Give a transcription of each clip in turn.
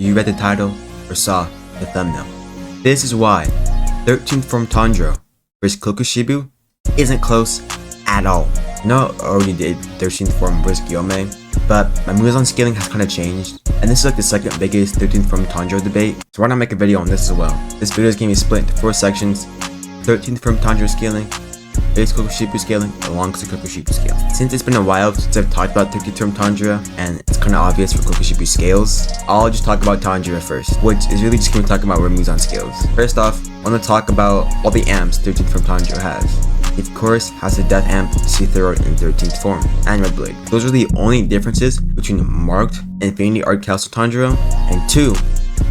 you read the title or saw the thumbnail. This is why 13th form Tandra vs Kokushibu isn't close at all. No, I already did 13th form vs Gyomei, but my moves on scaling has kind of changed, and this is like the second biggest 13th form Tandra debate, so why not make a video on this as well. This video is going to be split into 4 sections: 13th form Tandra scaling, base Kokushibu scaling, alongside Kokushibu scale. Since it's been a while since I've talked about 13th form Tandra, and it's kind of obvious for Kokushibu scales, I'll just talk about Tanjiro first, which is really just going to talk about where moves on scales. First off, I want to talk about all the amps 13th form Tanjiro has. It of course has the Death Amp, C-Throat in 13th form, and Red Blade. Those are the only differences between marked Infinity Art Castle Tanjiro and 2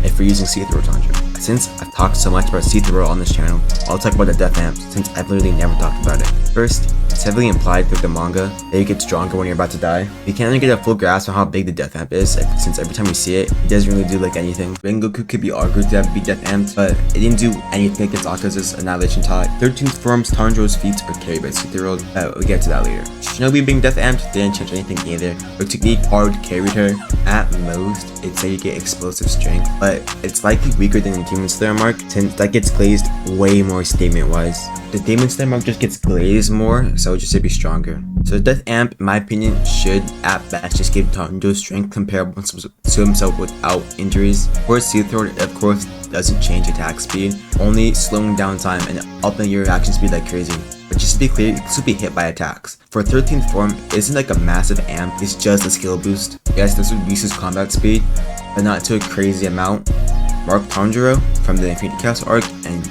if we're using C-Throat Tanjiro. Since I've talked so much about C-Throat on this channel, I'll talk about the Death Amp since I've literally never talked about it. First, it's heavily implied through the manga that you get stronger when you're about to die. You can't really get a full grasp on how big the Death Amp is, since every time you see it, it doesn't really do like anything. Rengoku could be argued to be Death Amped, but it didn't do anything against Akaza's Annihilation Tide. 13th form's Tanjiro's feats are carried by C-Throat, but we'll get to that later. Shinobi being Death Amped didn't change anything either. Her technique hard carried her. At most, it'd say you get explosive strength, but it's likely weaker than the Demon Slayer mark, since that gets glazed way more statement-wise. The Demon Slayer mark just gets glazed more, so it just should be stronger. So the Death Amp, in my opinion, should at best just give Tanjiro strength comparable to himself without injuries. Whereas C-Throat, of course, doesn't change attack speed, only slowing down time and upping your reaction speed like crazy. But just to be clear, you can still be hit by attacks. For 13th form, it isn't like a massive amp, it's just a skill boost. Yes, this reduces combat speed, but not to a crazy amount. Mark Tanjiro from the Infinity Castle arc and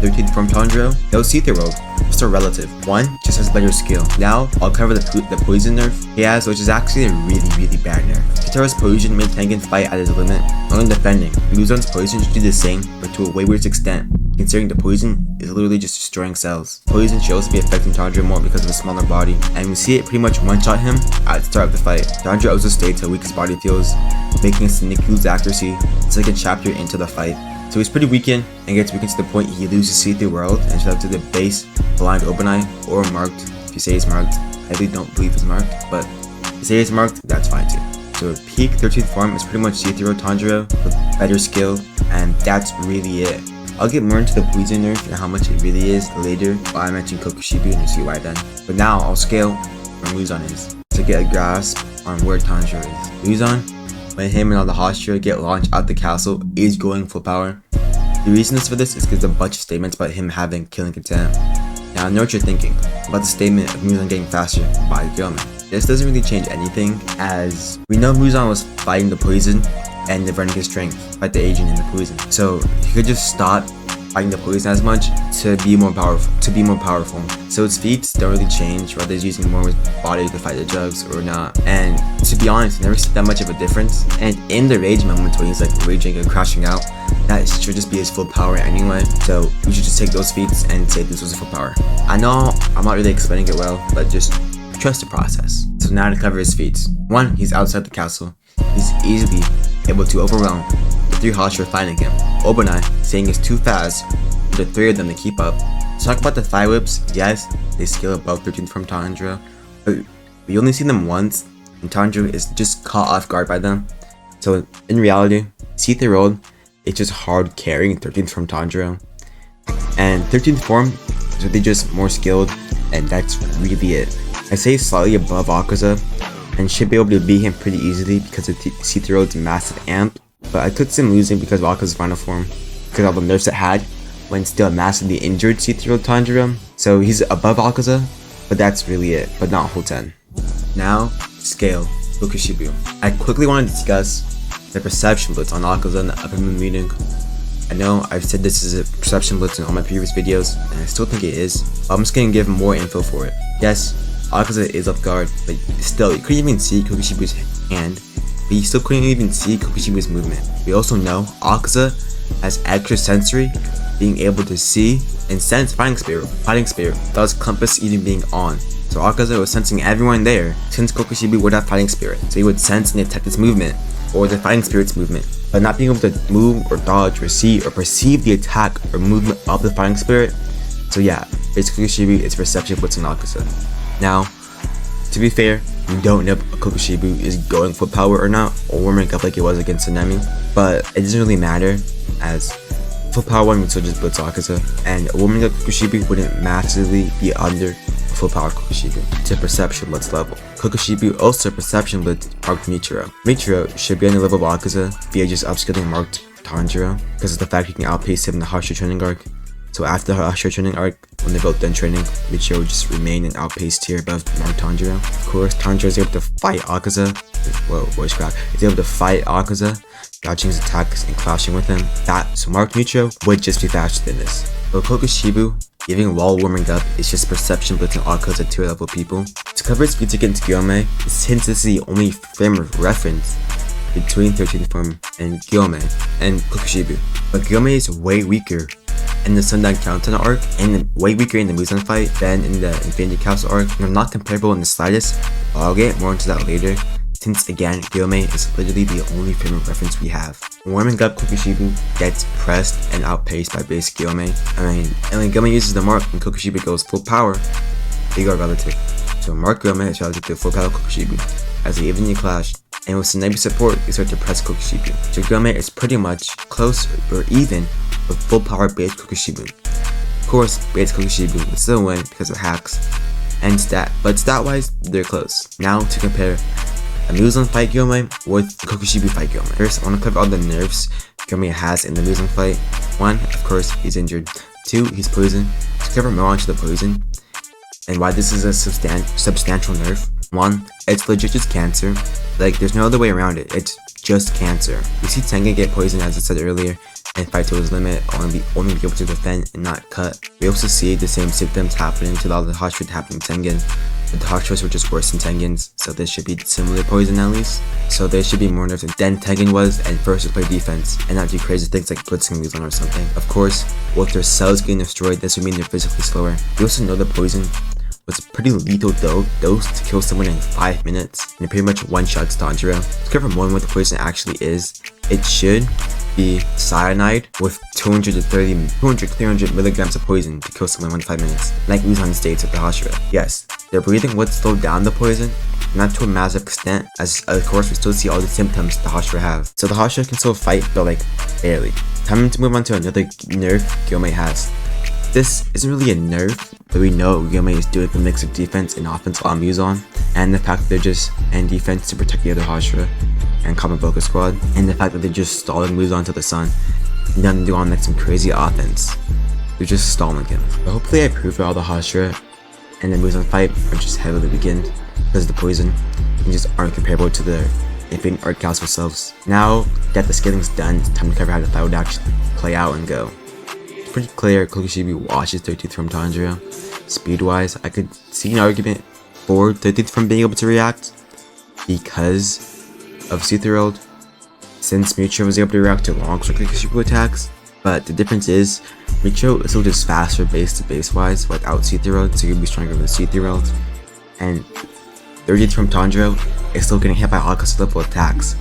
13th form Tanjiro, no C-Throat, just a relative. One just has better skill. Now, I'll cover the poison nerf he has, which is actually a really bad nerf. C-Throat's poison made Tengen fight at his limit, only defending. Muzan's poison should do the same, but to a way worse extent, considering the poison is literally just destroying cells. Poison should also be affecting Tandra more because of his smaller body, and we see it pretty much one-shot him at the start of the fight. Tandra also states how weak his body feels, making his sneak lose accuracy. It's like a chapter into the fight. So he's pretty weakened and gets weakened to the point he loses See-Through World and should have to the base blind open eye or marked. If you say he's marked, I really don't believe he's marked, but if you say he's marked, that's fine too. So peak 13th form is pretty much See-Through Tanjiro with better skill, and that's really it. I'll get more into the poison nerf and how much it really is later while I mention Kokushibu and you'll see why then. But now I'll scale where Muzan is to get a grasp on where Tanjiro is. Muzan, when him and all the Hashira get launched out the castle, is going full power. The reason for this is because a bunch of statements about him having killing contempt. Now I know what you're thinking about the statement of Muzan getting faster by Gyomei. This doesn't really change anything, as we know Muzan was fighting the poison and diverting his strength to fight the agent in the poison. So he could just stop fighting the poison as much to be more powerful. So his feats don't really change whether he's using more of his body to fight the drugs or not. And to be honest, I never see that much of a difference. And in the rage moments when he's like raging and crashing out, that should just be his full power anyway. So we should just take those feats and say this was his full power. I know I'm not really explaining it well, but just trust the process. So now to cover his feats. 1, he's outside the castle. He's easily able to overwhelm the 3 Hashira fighting him. Obanai saying it's too fast for the 3 of them to keep up. To talk about the Thigh Whips, yes, they scale above 13th from Tandra, but we only see them once, and Tandra is just caught off guard by them. So in reality, See-Through is just hard carrying 13th from Tandra, and 13th form is really just more skilled, and that's really it. I say slightly above Akaza, and should be able to beat him pretty easily because of See-Through's massive amp, but I could see him losing because of Akaza's final form, because of all the nerfs it had when still massively injured See-Through Tanjiro. So he's above Akaza, but that's really it, but not whole 10. Now, scale Kokushibu. I quickly want to discuss the perception blitz on Akaza in the upper moon meeting. I know I've said this is a perception blitz in all my previous videos, and I still think it is, but I'm just gonna give more info for it. Yes, Akaza is off guard, but still, you couldn't even see Kokushibu's hand, but you still couldn't even see Kokushibu's movement. We also know Akaza has extra sensory, being able to see and sense fighting spirit, thus compass even being on. So Akaza was sensing everyone there, since Kokushibu would have fighting spirit, so he would sense and detect its movement, or the fighting spirit's movement, but not being able to move or dodge or see or perceive the attack or movement of the fighting spirit. So yeah, basically Kokushibu is perception blitz on Akaza. Now, To be fair, we don't know if Kokushibu is going full power or not, or warming up like it was against Tsunami, but it doesn't really matter, as full power 1 would still just blitz Akaza, and warming up Kokushibu wouldn't massively be under full power Kokushibu to perception blitz level. Kokushibu also perception blitz marked Michiro. Michiro should be on the level of Akaza via just upskilling marked Tanjiro, because of the fact he can outpace him in the Hashira training arc. So after the Hashira training arc, when they're both done training, Michiro would just remain an outpaced tier above marked Tanjiro. Of course, Tanjiro is able to fight Akaza. Whoa, voice crack. He's able to fight Akaza, dodging his attacks and clashing with him. So marked Michiro would just be faster than this. But Kokushibu, even while warming up, is just perception blitzing Akaza tier level people. To cover its speed against Gyomei, since this is the only frame of reference between 13th form and Gyomei and Kokushibu. But Gyomei is way weaker in the Sundown Countdown arc and way weaker in the Muzan fight than in the Infinity Castle arc. They're not comparable in the slightest, but I'll get more into that later, since again, Gyomei is literally the only frame of reference we have. Warming up, Kokushibu gets pressed and outpaced by base Gyomei. And when Gyomei uses the mark and Kokushibu goes full power, they go relative. So mark Gyomei is relative to full power Kokushibu, as they evenly clash, and with Tsunami support, they start to press Kokushibu. So Gyomei is pretty much close or even with full power base Kokushibu. Of course, base Kokushibu would still win because of hacks and but stat wise, they're close. Now to compare a Muzan fight Gyomei with Kokushibu fight Gyomei. First, I want to cover all the nerfs Gyomei has in the Muzan fight. 1, of course, he's injured. 2, he's poisoned. To cover more onto the poison and why this is a substantial nerf. 1, it's legit just cancer. Like, there's no other way around it. It's just cancer. You see Tengen get poisoned, as I said earlier, and fight to his limit, only be able to defend and not cut. We also see the same symptoms happening to a lot of the Hashira happening to Tengen, but the Hashiras were just worse than Tengen's, so this should be similar poison at least. So there should be more nerfs than Tengen was, and first to play defense, and not do crazy things like blitzing Muzan or something. Of course, with their cells getting destroyed, this would mean they're physically slower. We also know the poison was a pretty lethal dose to kill someone in 5 minutes, and it pretty much one-shots Tandra. To cover more on what the poison actually is, it should be cyanide with 200 milligrams of poison to kill someone in 5 minutes, like Muzan states with the Hashira. Yes, their breathing would slow down the poison, not to a massive extent, as of course we still see all the symptoms the Hashira have. So the Hashira can still fight, but like, barely. Time to move on to another nerf Gyomei has. This isn't really a nerf, but we know Gyomei is doing a mix of defense and offense on Muzan, and the fact that they're just in defense to protect the other Hashira and common focus squad, and the fact that they're just stalling Muzan to the sun, and then do on like some crazy offense. They're just stalling him. But hopefully I prove all the Hashira and the Muzan fight are just heavily weakened because of the poison, and just aren't comparable to the Infinite Art Council selves. Now that the scaling's done, it's time to cover how the fight would actually play out and go. Pretty clear Kokushibu watches 13th from Tanjiro. Speed wise, I could see an argument for 13th from being able to react because of Sutherald, since Michiro was able to react to long Kokushibu attacks. But the difference is, Michiro is still just faster base to base wise without Sutherald, so he'll be stronger than Sutherald. And 13th from Tanjiro is still getting hit by Akaza level attacks,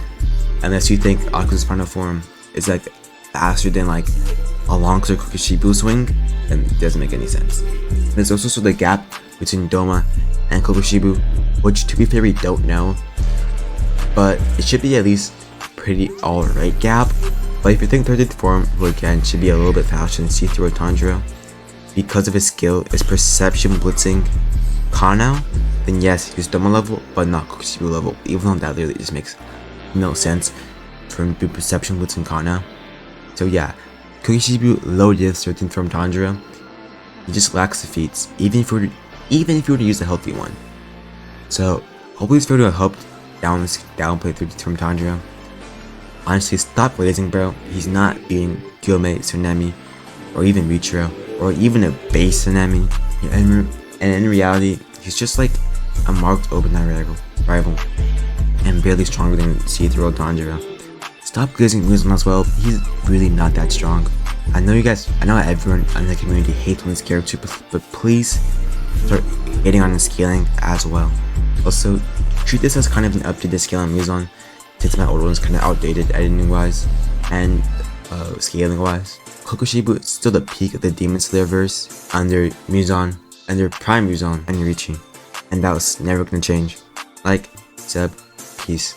unless you think Akaza's final form is like faster than like a long Kokushibu swing, then it doesn't make any sense. There's also the gap between Doma and Kokushibu, which to be fair we don't know, but it should be at least pretty alright gap. But if you think 13th form, who again should be a little bit faster than C3 or Tanjiro, because of his skill is perception blitzing Kanao, then yes, he's Doma level, but not Kokushibu level, even though that literally just makes no sense for him to be perception blitzing Kanao. So yeah, Kokushibu loaded 13th from Tandra. He just lacks the feats, even if you were to use the healthy one. So hopefully this video helped downplay 13th from Tandra. Honestly, stop blazing, bro. He's not beating Gyomei, Tsunami, or even Michiro, or even a base Tsunami. And in reality, he's just like a marked open rival, and barely stronger than C3 or Tanjiro. Stop glazing Muzan as well. He's really not that strong. I know everyone in the community hates on this character, but please start hating on the scaling as well. Also, treat this as kind of an update to scaling Muzan, since my old one's kind of outdated editing wise and scaling wise. Kokushibu is still the peak of the Demon Slayer verse under Muzan, under Prime Muzan and Riichi. and that was never gonna change. Like, sub, peace.